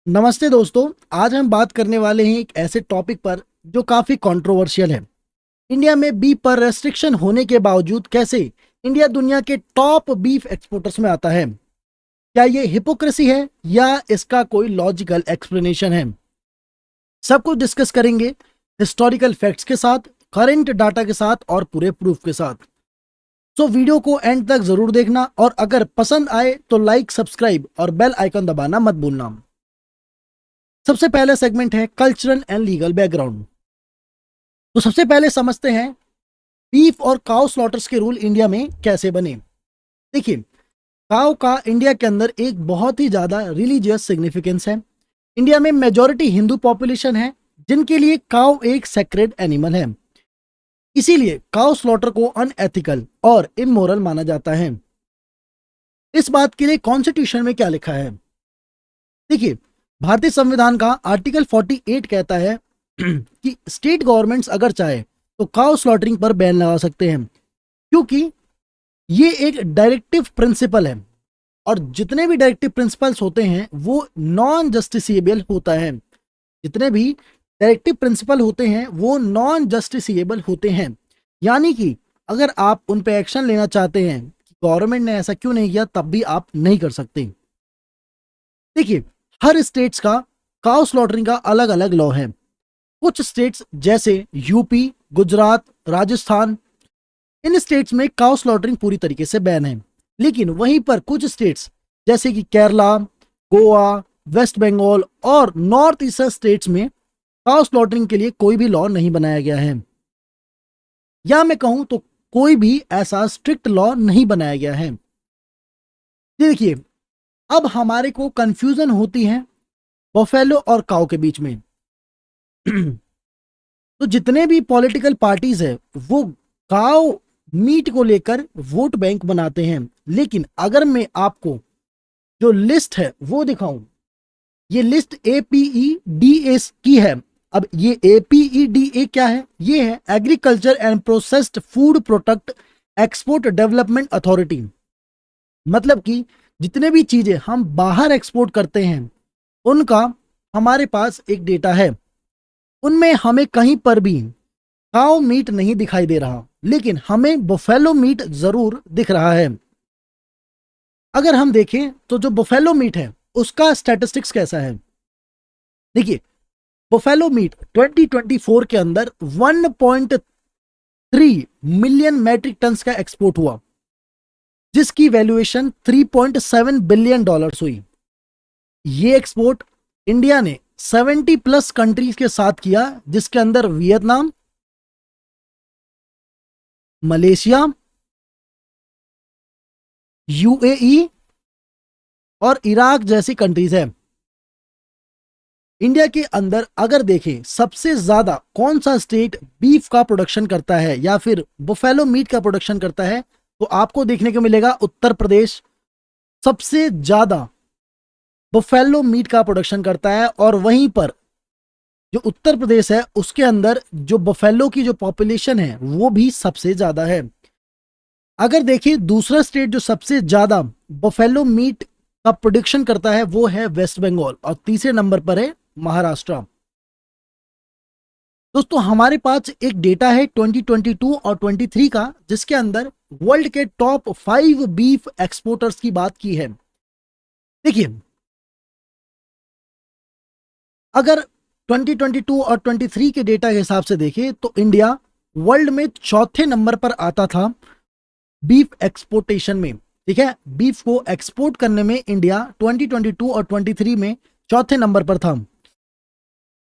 नमस्ते दोस्तों। आज हम बात करने वाले हैं एक ऐसे टॉपिक पर जो काफी कंट्रोवर्शियल है। इंडिया में बीफ पर रेस्ट्रिक्शन होने के बावजूद कैसे इंडिया दुनिया के टॉप बीफ एक्सपोर्टर्स में आता है। क्या ये हिपोक्रेसी है या इसका कोई लॉजिकल एक्सप्लेनेशन है? सब कुछ डिस्कस करेंगे, हिस्टोरिकल फैक्ट्स के साथ, करंट डाटा के साथ और पूरे प्रूफ के साथ। तो वीडियो को एंड तक जरूर देखना और अगर पसंद आए तो लाइक, सब्सक्राइब और बेल आइकन दबाना मत भूलना। सबसे पहला सेगमेंट है कल्चरल एंड लीगल बैकग्राउंड। तो सबसे पहले समझते हैं बीफ और काउ स्लॉटर्स के रूल इंडिया में कैसे बने। देखिए, काउ का इंडिया के अंदर एक बहुत ही ज्यादा रिलीजियस सिग्निफिकेंस है। इंडिया में मेजॉरिटी हिंदू पॉपुलेशन है जिनके लिए काउ एक सेक्रेड एनिमल है। इसीलिए काउ स्लॉटर को अनएथिकल और इमोरल माना जाता है। इस बात के लिए कॉन्स्टिट्यूशन में क्या लिखा है? देखिए, भारतीय संविधान का आर्टिकल 48 कहता है कि स्टेट गवर्नमेंट्स अगर चाहे तो काउ स्लॉटरिंग पर बैन लगा सकते हैं, क्योंकि ये एक डायरेक्टिव प्रिंसिपल है और जितने भी डायरेक्टिव प्रिंसिपल्स होते हैं वो नॉन जस्टिसिएबल होता है। जितने भी डायरेक्टिव प्रिंसिपल होते हैं वो नॉन जस्टिसिएबल होते हैं, यानी कि अगर आप उन पे एक्शन लेना चाहते हैं कि गवर्नमेंट ने ऐसा क्यों नहीं किया, तब भी आप नहीं कर सकते। देखिए, हर स्टेट्स का काउ स्लॉटरिंग का अलग अलग लॉ है। कुछ स्टेट्स जैसे यूपी, गुजरात, राजस्थान, इन स्टेट्स में काउ स्लॉटरिंग पूरी तरीके से बैन है। लेकिन वहीं पर कुछ स्टेट्स जैसे कि केरला, गोवा, वेस्ट बंगाल और नॉर्थ ईस्टर्न स्टेट्स में काउ स्लॉटरिंग के लिए कोई भी लॉ नहीं बनाया गया है, या मैं कहूं तो कोई भी ऐसा स्ट्रिक्ट लॉ नहीं बनाया गया है। देखिए, अब हमारे को कंफ्यूजन होती है बफेलो और काउ के बीच में। तो जितने भी पॉलिटिकल पार्टीज है वो काउ मीट को लेकर वोट बैंक बनाते हैं। लेकिन अगर मैं आपको जो लिस्ट है वो दिखाऊं, ये लिस्ट APEDA की है। अब ये APEDA क्या है? ये है agriculture and processed food product export development authority. मतलब कि जितने भी चीजें हम बाहर एक्सपोर्ट करते हैं उनका हमारे पास एक डेटा है। उनमें हमें कहीं पर भी काउ मीट नहीं दिखाई दे रहा, लेकिन हमें बफेलो मीट जरूर दिख रहा है। अगर हम देखें तो जो बफेलो मीट है उसका स्टैटिस्टिक्स कैसा है? देखिए, बफेलो मीट 2024 के अंदर 1.3 मिलियन मैट्रिक टन्स का एक्सपोर्ट हुआ, जिसकी वैल्यूएशन $3.7 बिलियन हुई। ये एक्सपोर्ट इंडिया ने 70+ कंट्रीज के साथ किया, जिसके अंदर वियतनाम, मलेशिया, UAE और इराक जैसी कंट्रीज है। इंडिया के अंदर अगर देखें सबसे ज्यादा कौन सा स्टेट बीफ का प्रोडक्शन करता है या फिर बुफेलो मीट का प्रोडक्शन करता है, तो आपको देखने को मिलेगा उत्तर प्रदेश सबसे ज्यादा बुफेलो मीट का प्रोडक्शन करता है। और वहीं पर जो उत्तर प्रदेश है उसके अंदर जो बफेलो की जो पॉपुलेशन है वो भी सबसे ज्यादा है। अगर देखिए दूसरा स्टेट जो सबसे ज्यादा बफेलो मीट का प्रोडक्शन करता है वो है वेस्ट बंगाल और तीसरे नंबर पर है महाराष्ट्र। दोस्तों, हमारे पास एक डेटा है 2022 और 23 का, जिसके अंदर वर्ल्ड के टॉप 5 बीफ एक्सपोर्टर्स की बात की है। देखिए, अगर 2022 और 23 के डेटा के हिसाब से देखें तो इंडिया वर्ल्ड में चौथे नंबर पर आता था बीफ एक्सपोर्टेशन में। ठीक है, बीफ को एक्सपोर्ट करने में इंडिया 2022 और 23 में चौथे नंबर पर था।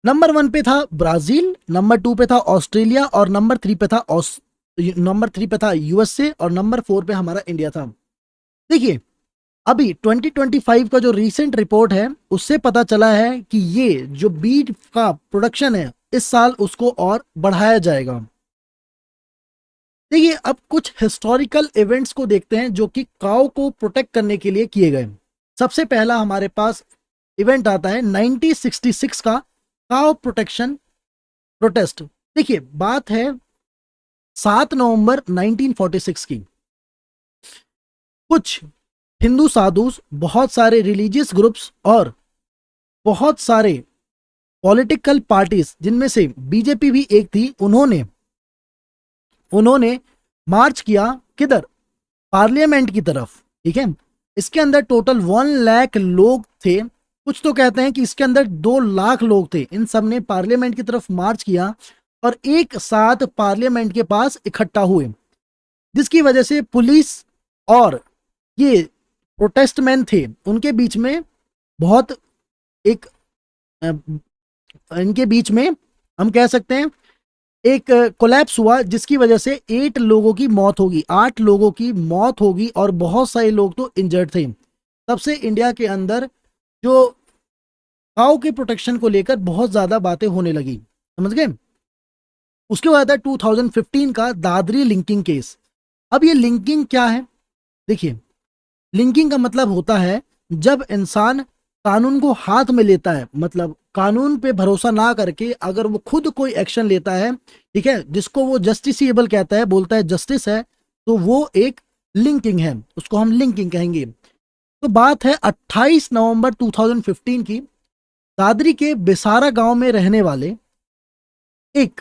नंबर 1 पे था ब्राजील, नंबर 2 पे था ऑस्ट्रेलिया और नंबर 3 पे था USA और नंबर 4 पे हमारा इंडिया था। देखिए, अभी 2025 का जो रीसेंट रिपोर्ट है उससे पता चला है कि ये जो बीफ का प्रोडक्शन है इस साल उसको और बढ़ाया जाएगा। देखिए, अब कुछ हिस्टोरिकल इवेंट्स को देखते हैं जो कि काऊ को प्रोटेक्ट करने के लिए किए गए। सबसे पहला हमारे पास इवेंट आता है 1966 का काऊ प्रोटेक्शन प्रोटेस्ट। देखिए, बात है 7 नवंबर 1946 की। कुछ हिंदू साधु, बहुत सारे रिलीजियस ग्रुप्स और बहुत सारे पॉलिटिकल पार्टीज, जिनमें से बीजेपी भी एक थी, उन्होंने उन्होंने मार्च किया किधर, पार्लियामेंट की तरफ। ठीक है, इसके अंदर टोटल 1 लाख लोग थे। कुछ तो कहते हैं कि इसके अंदर 2 लाख लोग थे। इन सब ने पार्लियामेंट की तरफ मार्च किया और एक साथ पार्लियामेंट के पास इकट्ठा हुए, जिसकी वजह से पुलिस और ये प्रोटेस्ट मैन थे, उनके बीच में बहुत एक इनके बीच में हम कह सकते हैं एक कोलैप्स हुआ, जिसकी वजह से 8 लोगों की मौत होगी और बहुत सारे लोग तो इंजर्ड थे। तब से इंडिया के अंदर जो काऊ के प्रोटेक्शन को लेकर बहुत ज्यादा बातें होने लगी, समझ गए। उसके बाद है 2015 का दादरी लिंकिंग केस। अब ये लिंकिंग क्या है, देखिए, लिंकिंग का मतलब होता है जब इंसान कानून को हाथ में लेता है, मतलब कानून पे भरोसा ना करके अगर वो खुद कोई एक्शन लेता है, ठीक है, जिसको वो जस्टिसेबल कहता है, बोलता है जस्टिस है, तो वो एक लिंकिंग है, उसको हम लिंकिंग कहेंगे। तो बात है 28 नवंबर 2015 की। दादरी के बिसारा गांव में रहने वाले एक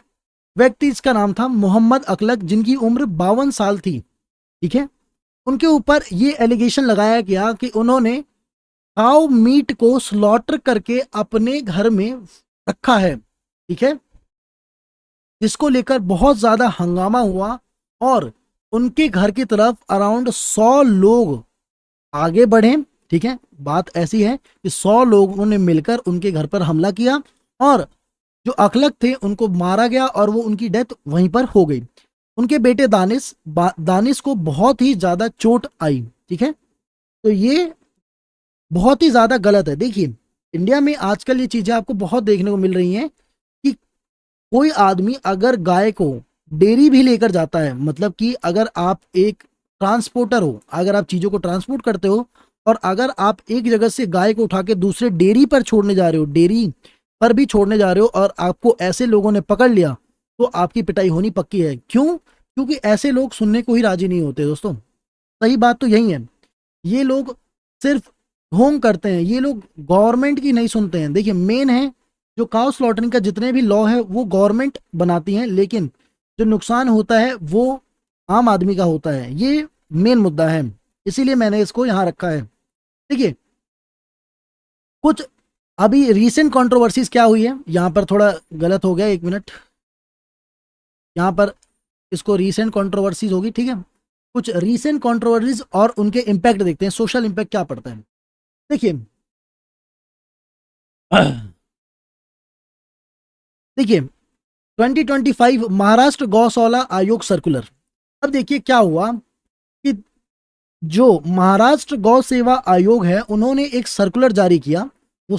व्यक्ति, इसका नाम था मोहम्मद अकलक, जिनकी उम्र 52 साल थी। ठीक है, उनके ऊपर ये एलिगेशन लगाया गया कि उन्होंने काउ मीट को स्लॉटर करके अपने घर में रखा है। ठीक है, जिसको लेकर बहुत ज्यादा हंगामा हुआ और उनके घर की तरफ अराउंड 100 लोग आगे बढ़े। ठीक है, बात ऐसी है कि 100 लोगों ने मिलकर उनके घर पर हमला किया और जो अखलक थे उनको मारा गया और वो उनकी डेथ वहीं पर हो गई। उनके बेटे दानिश को बहुत ही ज्यादा चोट आई। ठीक है, तो ये बहुत ही ज्यादा गलत है। देखिए, इंडिया में आजकल ये चीजें आपको बहुत देखने को मिल रही हैं कि कोई आदमी अगर गाय को डेयरी भी लेकर जाता है, मतलब कि अगर आप एक ट्रांसपोर्टर हो, अगर आप चीजों को ट्रांसपोर्ट करते हो और अगर आप एक जगह से गाय को उठा के दूसरे डेयरी पर छोड़ने जा रहे हो, डेयरी पर भी छोड़ने जा रहे हो और आपको ऐसे लोगों ने पकड़ लिया, तो आपकी पिटाई होनी पक्की है। क्यों? क्योंकि ऐसे लोग सुनने को ही राजी नहीं होते दोस्तों। सही बात तो यही है। ये लोग सिर्फ ढोंग करते हैं, ये लोग गवर्नमेंट की नहीं सुनते हैं। देखिए, मेन है जो काउ स्लॉटरिंग का जितने भी लॉ है वो गवर्नमेंट बनाती है, लेकिन जो नुकसान होता है वो आम आदमी का होता है। ये मेन मुद्दा है, इसीलिए मैंने इसको यहाँ रखा है। देखिए, कुछ अभी रीसेंट कंट्रोवर्सीज क्या हुई है, यहाँ पर थोड़ा गलत हो गया, 1 मिनट, यहाँ पर इसको रीसेंट कंट्रोवर्सीज होगी। ठीक है, कुछ रीसेंट कंट्रोवर्सीज और उनके इम्पैक्ट देखते हैं, सोशल इम्पैक्ट क्या पड़ता है। देखिए, देखिए 2025 महाराष्ट्र गौशाला आयोग सर्कुलर। अब देखिए क्या हुआ कि जो महाराष्ट्र गौ सेवा आयोग है, उन्होंने एक सर्कुलर जारी किया। वो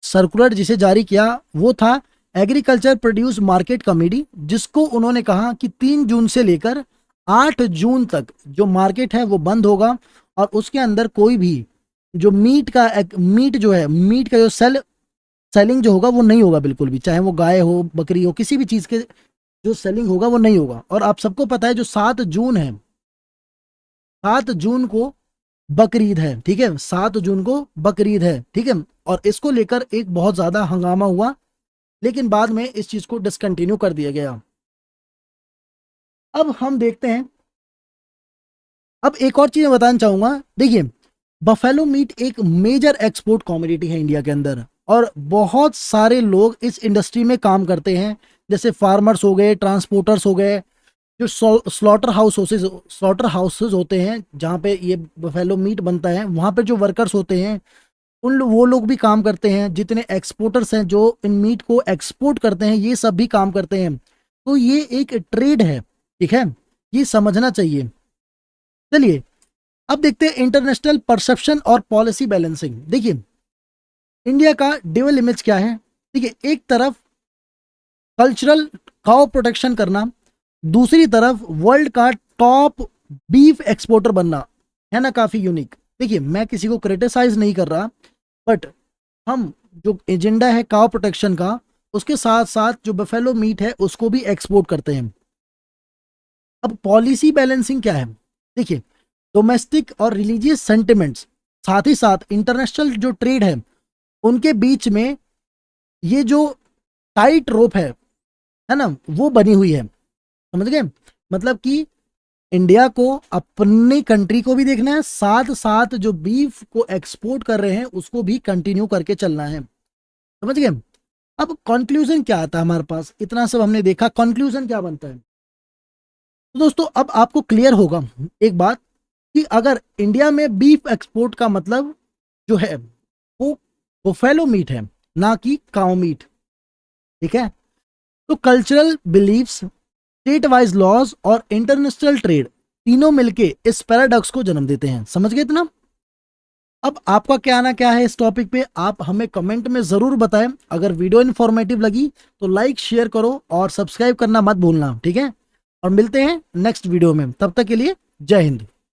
सर्कुलर जिसे जारी किया वो था एग्रीकल्चर प्रोड्यूस मार्केट कमेटी, जिसको उन्होंने कहा कि 3 जून से लेकर 8 जून तक जो मार्केट है वो बंद होगा और उसके अंदर कोई भी जो मीट का जो सेलिंग जो होगा वो नहीं होगा बिल्कुल भी, चाहे वो गाय हो, बकरी हो, किसी भी चीज के जो सेलिंग होगा वो नहीं होगा। और आप सबको पता है जो 7 जून है, 7 जून को बकरीद है। ठीक है, 7 जून को बकरीद है। ठीक है, और इसको लेकर एक बहुत ज्यादा हंगामा हुआ, लेकिन बाद में इस चीज को डिसकंटिन्यू कर दिया गया। अब हम देखते हैं, अब एक और चीज मैं बताना चाहूंगा। देखिए, बफेलो मीट एक मेजर एक्सपोर्ट कमोडिटी है इंडिया के अंदर और बहुत सारे लोग इस इंडस्ट्री में काम करते हैं, जैसे फार्मर्स हो गए, ट्रांसपोर्टर्स हो गए, जो स्लॉटर हाउसेज होते हैं जहाँ पे ये बफेलो मीट बनता है, वहाँ पे जो वर्कर्स होते हैं वो लोग भी काम करते हैं। जितने एक्सपोर्टर्स हैं जो इन मीट को एक्सपोर्ट करते हैं, ये सब भी काम करते हैं। तो ये एक ट्रेड है। ठीक है, ये समझना चाहिए। चलिए, अब देखते हैं इंटरनेशनल परसेप्शन और पॉलिसी बैलेंसिंग। देखिए, इंडिया का डुअल इमेज क्या है। देखिए, एक तरफ कल्चरल काउ प्रोटेक्शन करना, दूसरी तरफ वर्ल्ड का टॉप बीफ एक्सपोर्टर बनना, है ना, काफी यूनिक। देखिए, मैं किसी को क्रिटिसाइज नहीं कर रहा, बट हम जो एजेंडा है काउ प्रोटेक्शन का, उसके साथ साथ जो बफेलो मीट है उसको भी एक्सपोर्ट करते हैं। अब पॉलिसी बैलेंसिंग क्या है। देखिए, डोमेस्टिक और रिलीजियस सेंटिमेंट्स, साथ ही साथ इंटरनेशनल जो ट्रेड है उनके बीच में ये जो टाइट रोप है ना, वो बनी हुई है। समझ गए? मतलब कि इंडिया को अपनी कंट्री को भी देखना है, साथ साथ जो बीफ को एक्सपोर्ट कर रहे हैं उसको भी कंटिन्यू करके चलना है। समझ गए? अब कंक्लूजन क्या आता है हमारे पास? इतना सब हमने देखा, कंक्लूजन क्या बनता है? तो दोस्तों अब आपको क्लियर होगा एक बात, कि अगर इंडिया में बीफ एक्सपोर्ट का मतलब जो है वो बुफेलो मीट है, ना कि काउ मीट। ठीक है? तो cultural beliefs, state wise laws और इंटरनेशनल ट्रेड तीनों मिलके इस पैराडॉक्स को जन्म देते हैं। समझ गए इतना? अब आपका क्या आना क्या है इस टॉपिक पे, आप हमें कमेंट में जरूर बताएं। अगर वीडियो इन्फॉर्मेटिव लगी तो लाइक शेयर करो और सब्सक्राइब करना मत भूलना। ठीक है? और मिलते हैं नेक्स्ट वीडियो में, तब तक के लिए जय हिंद।